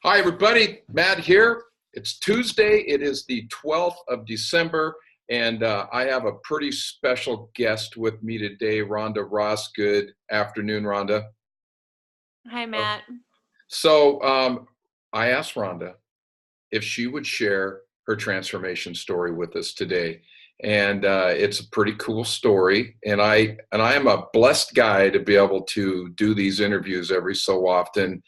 Hi, everybody. Matt here. It's Tuesday. It is the 12th of December, and I have a pretty special guest with me today, Rhonda Ross. Good afternoon, Rhonda. Hi, Matt. So I asked Rhonda if she would share her transformation story with us today. And it's a pretty cool story. And I am a blessed guy to be able to do these interviews every so often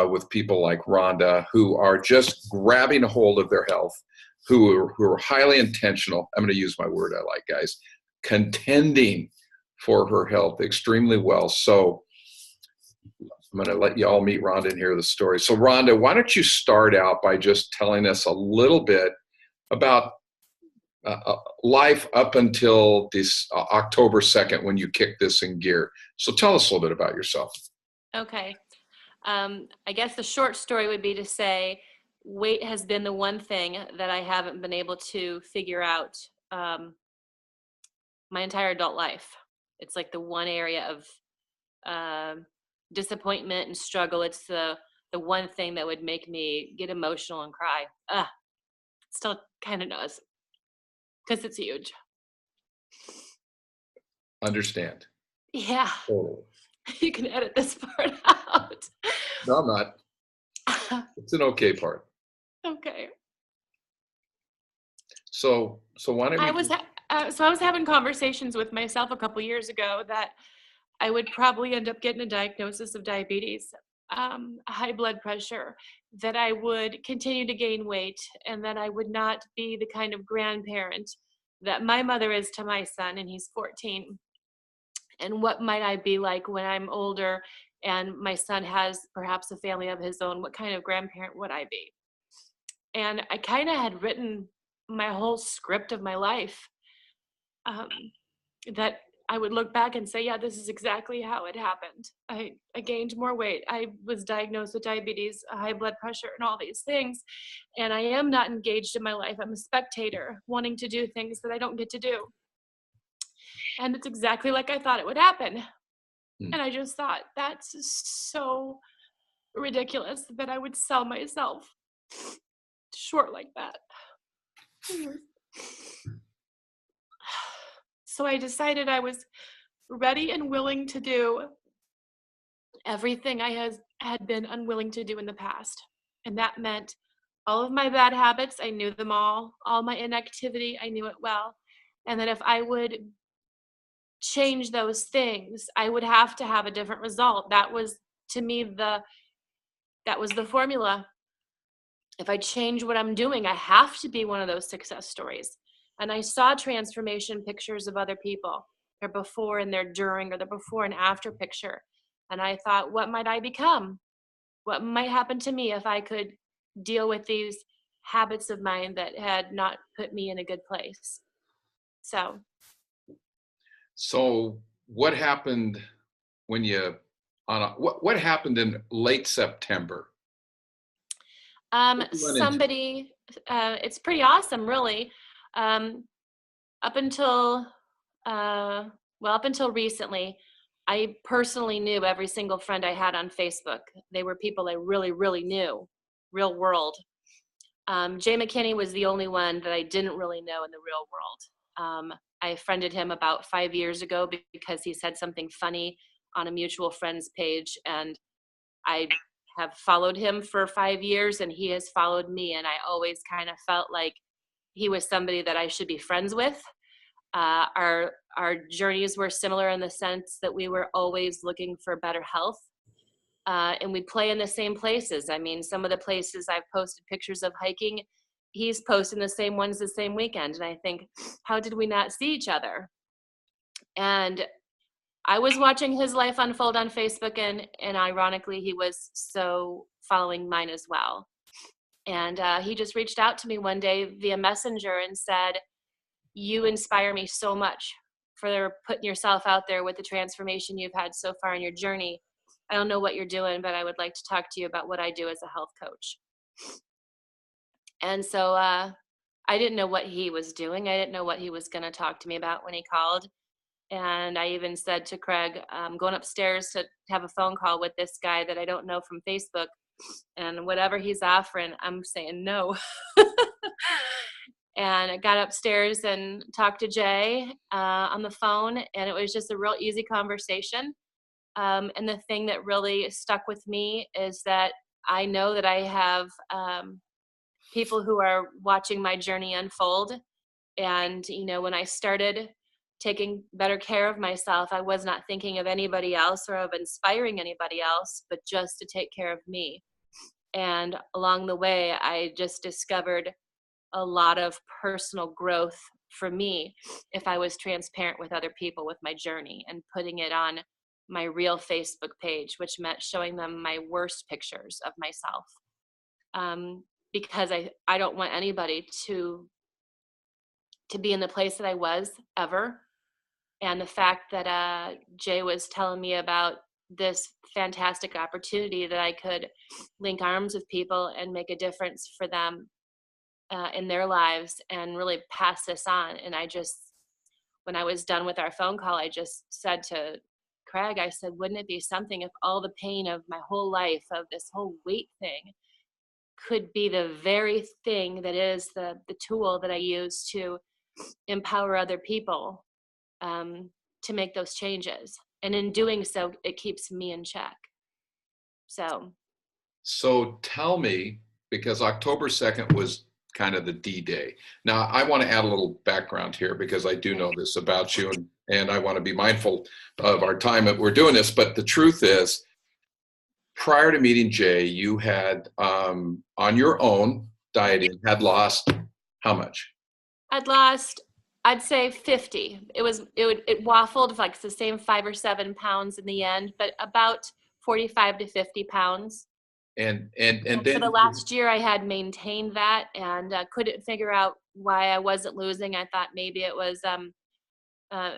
with people like Rhonda who are just grabbing a hold of their health, who are highly intentional. I'm going to use my word I like, guys, contending for her health extremely well. So I'm going to let you all meet Rhonda and hear the story. So, Rhonda, why don't you start out by just telling us a little bit about life up until this October 2nd when you kicked this in gear. So, tell us a little bit about yourself. Okay. I guess the short story would be to say weight has been the one thing that I haven't been able to figure out my entire adult life. It's like the one area of disappointment and struggle. It's the one thing that would make me get emotional and cry. Still kind of does because it's huge. Understand. Yeah, Oh, you can edit this part out. no, I'm not. It's an okay part. Okay. So why don't I we was just, so I was having conversations with myself a couple years ago that I would probably end up getting a diagnosis of diabetes, high blood pressure, that I would continue to gain weight, and that I would not be the kind of grandparent that my mother is to my son, and he's 14. And what might I be like when I'm older and my son has perhaps a family of his own? What kind of grandparent would I be? And I kind of had written my whole script of my life, um, that I would look back and say, yeah, this is exactly how it happened. I gained more weight. I was diagnosed with diabetes, high blood pressure, and all these things. And I am not engaged in my life. I'm a spectator wanting to do things that I don't get to do. And it's exactly like I thought it would happen. hmm, And I just thought, that's so ridiculous that I would sell myself short like that. So I decided I was ready and willing to do everything I had been unwilling to do in the past. And that meant all of my bad habits, I knew them all my inactivity, I knew it well. And that if I would change those things, I would have to have a different result. That was to me that was the formula. If I change what I'm doing, I have to be one of those success stories. And I saw transformation pictures of other people, their before and their during, or the before and after picture. And I thought, what might I become? What might happen to me if I could deal with these habits of mine that had not put me in a good place? So, so what happened when you what happened in late September? What you went into? it's pretty awesome, really. Um, up until, uh, up until recently, I personally knew every single friend I had on Facebook. They were people I really, really knew, real world. Jay McKinney was the only one that I didn't really know in the real world. I friended him about 5 years ago because he said something funny on a mutual friends page, and I have followed him for 5 years, and he has followed me, and I always kind of felt like he was somebody that I should be friends with. Our journeys were similar in the sense that we were always looking for better health. And we play in the same places. I mean, some of the places I've posted pictures of hiking, he's posting the same ones the same weekend. And I think, how did we not see each other? And I was watching his life unfold on Facebook, and ironically, he was so following mine as well. And he just reached out to me one day via Messenger and said, you inspire me so much for putting yourself out there with the transformation you've had so far in your journey. I don't know what you're doing, but I would like to talk to you about what I do as a health coach. And so I didn't know what he was doing. I didn't know what he was going to talk to me about when he called. And I even said to Craig, I'm going upstairs to have a phone call with this guy that I don't know from Facebook. And whatever he's offering, I'm saying no. And I got upstairs and talked to Jay on the phone, and it was just a real easy conversation. And the thing that really stuck with me is that I know that I have people who are watching my journey unfold. And, when I started taking better care of myself, I was not thinking of anybody else or of inspiring anybody else, but just to take care of me. And along the way, I just discovered a lot of personal growth for me if I was transparent with other people with my journey and putting it on my real Facebook page, which meant showing them my worst pictures of myself. Because I don't want anybody to be in the place that I was ever. And the fact that Jay was telling me about this fantastic opportunity that I could link arms with people and make a difference for them in their lives and really pass this on. And when I was done with our phone call, I just said to Craig, I said, wouldn't it be something if all the pain of my whole life, of this whole weight thing, could be the very thing that is the tool that I use to empower other people to make those changes. And in doing so, it keeps me in check. So tell me, because October 2nd was kind of the D-Day. Now, I want to add a little background here because I do know this about you, and I want to be mindful of our time that we're doing this. But the truth is, prior to meeting Jay, you had, on your own dieting, had lost how much? I'd say 50. It waffled like the same 5 or 7 pounds in the end, but about 45 to 50 pounds. And For the then last year, I had maintained that and couldn't figure out why I wasn't losing. I thought maybe it was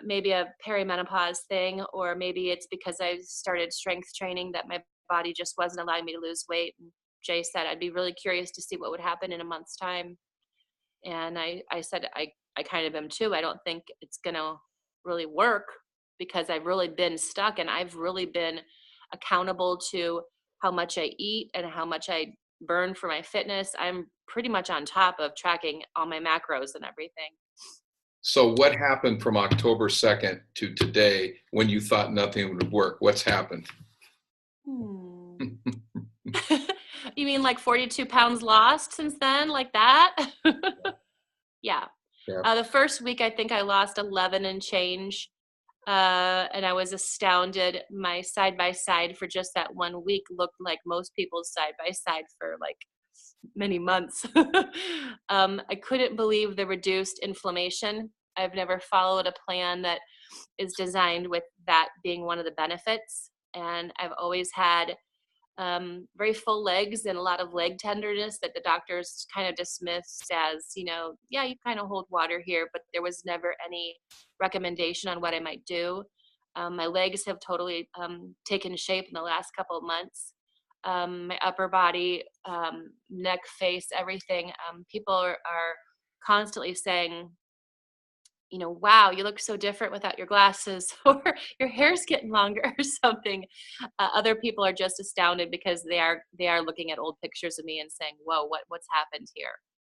maybe a perimenopause thing, or maybe it's because I started strength training that my body just wasn't allowing me to lose weight. And Jay said I'd be really curious to see what would happen in a month's time. And I said, I kind of am too. I don't think it's going to really work because I've really been stuck and I've really been accountable to how much I eat and how much I burn for my fitness. I'm pretty much on top of tracking all my macros and everything. so what happened from October 2nd to today when you thought nothing would work? What's happened? You mean like 42 pounds lost since then, like that? Yeah. Yeah. The first week, I think I lost 11 and change. And I was astounded. My side by side for just that 1 week looked like most people's side by side for like many months. I couldn't believe the reduced inflammation. I've never followed a plan that is designed with that being one of the benefits. And I've always had very full legs and a lot of leg tenderness that the doctors kind of dismissed as, yeah, you kind of hold water here, but there was never any recommendation on what I might do. My legs have totally taken shape in the last couple of months. My upper body, neck, face, everything. People are constantly saying, wow, you look so different without your glasses, or your hair's getting longer or something. Other people are just astounded because they are looking at old pictures of me and saying, whoa, what's happened here?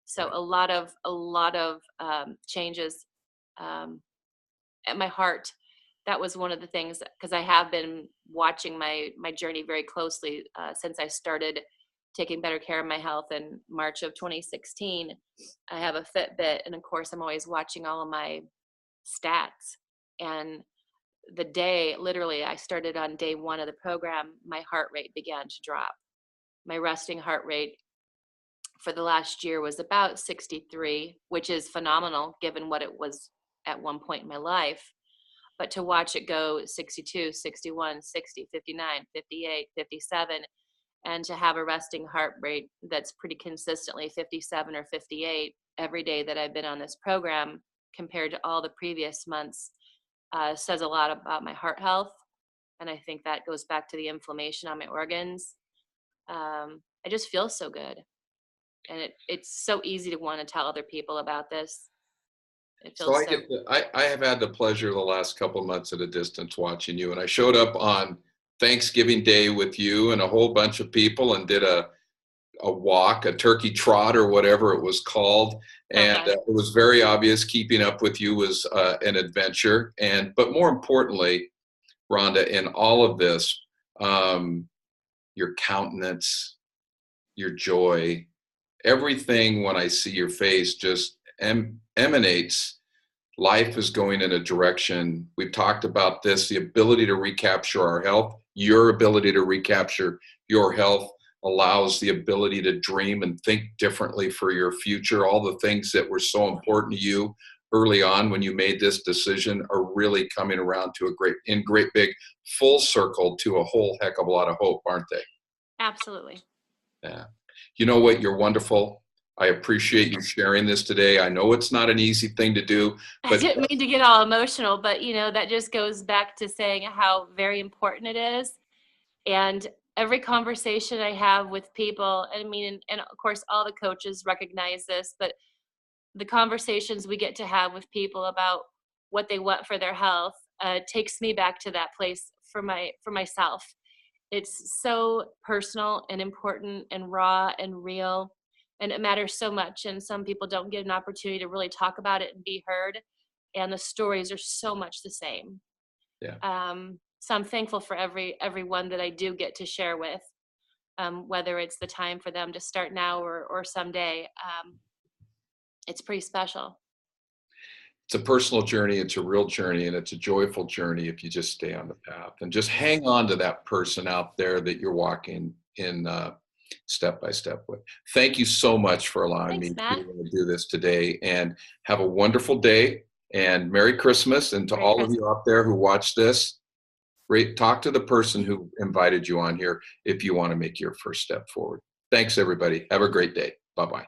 So a lot of changes at my heart. That was one of the things, because I have been watching my journey very closely since I started taking better care of my health in March of 2016. I have a Fitbit, and of course, I'm always watching all of my stats. And the day, literally, I started on day 1 of the program, my heart rate began to drop. My resting heart rate for the last year was about 63, which is phenomenal given what it was at one point in my life. But to watch it go 62, 61, 60, 59, 58, 57, and to have a resting heart rate that's pretty consistently 57 or 58 every day that I've been on this program compared to all the previous months says a lot about my heart health. And I think that goes back to the inflammation on my organs. I just feel so good. And it's so easy to want to tell other people about this. It So feels so. I have had the pleasure the last couple of months at a distance watching you, and I showed up on Thanksgiving Day with you and a whole bunch of people and did a walk, a turkey trot or whatever it was called. So And fun. it was very obvious keeping up with you was an adventure. But more importantly, Rhonda, in all of this, um, your countenance, your joy, everything when I see your face just emanates. Life is going in a direction. We've talked about this, the ability to recapture our health. Your ability to recapture your health allows the ability to dream and think differently for your future. All the things that were so important to you early on when you made this decision are really coming around to great big full circle to a whole heck of a lot of hope, aren't they? Absolutely. Yeah. You know what? You're wonderful. I appreciate you sharing this today. I know it's not an easy thing to do, I but didn't mean to get all emotional, but that just goes back to saying how very important it is. And every conversation I have with people, I mean, and of course, all the coaches recognize this, but the conversations we get to have with people about what they want for their health takes me back to that place for myself. It's so personal and important and raw and real, and it matters so much. And some people don't get an opportunity to really talk about it and be heard. And the stories are so much the same. yeah. So I'm thankful for everyone that I do get to share with, whether it's the time for them to start now or someday. It's pretty special. It's a personal journey, it's a real journey, and it's a joyful journey if you just stay on the path and just hang on to that person out there that you're walking in step by step with. Thank you so much for allowing Thanks, me Matt. to do this today, and have a wonderful day and Merry Christmas. And to Merry all of Christmas. you out there who watch this, talk to the person who invited you on here if you want to make your first step forward. Thanks, everybody. Have a great day. Bye bye.